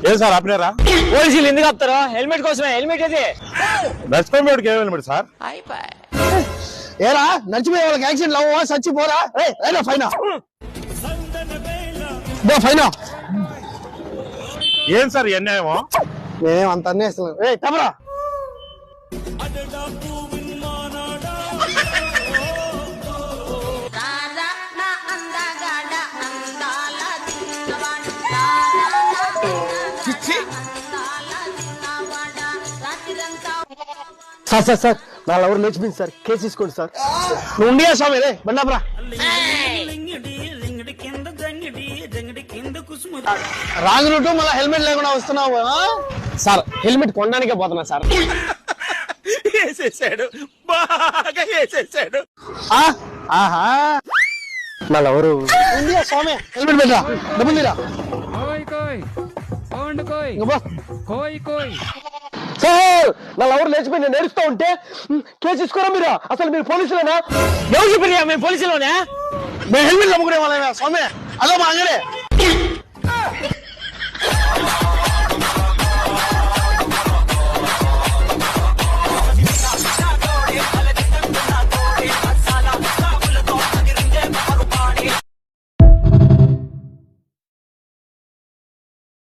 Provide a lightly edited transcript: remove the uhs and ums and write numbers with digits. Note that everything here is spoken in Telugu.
ఏం సార్ ఆపినారా? పోలీసులు ఎందుకు ఆపుతారు? హెల్మెట్ కోసమే. హెల్మెట్ అది నడుచుకోండి హెల్మెట్ సార్. ఏరా నడిచిపోయే వాళ్ళకి యాక్సిడెంట్ అవ్వవా? చచ్చిపోరా? ఫైనా ఫైనా. ఏం సార్ అన్యాయమో? మేము అంత అన్నేస్తున్నాం. తమరా సార్ సార్ సార్ నా ఎవరు లేచిపోయింది సార్. కేసు తీసుకోండి సార్. నువ్వు ఉండియా స్వామి రే బండాపురా. రాజులుంటూ మళ్ళీ హెల్మెట్ లేకుండా వస్తున్నావు సార్. హెల్మెట్ కొనడానికే పోతున్నా సార్. వేసేసాడు, బాగా వేసేసాడు. ఆహా మళ్ళీ ఎవరు ఉండియా స్వామి హెల్మెట్ పెట్టరా. డబ్బులు తీరా. సార్ నా ఎవరు లేచిపోయి నేను నేర్చుతూ ఉంటే కేసు తీసుకోరా మీరు. అసలు మీరు పోలీసులేనా? ఎవరు చెప్పినా మేము పోలీసులోనే? మేము హెల్మెట్ అమ్ముకునే వాళ్ళమే స్వామి. అదో మా అంగడే.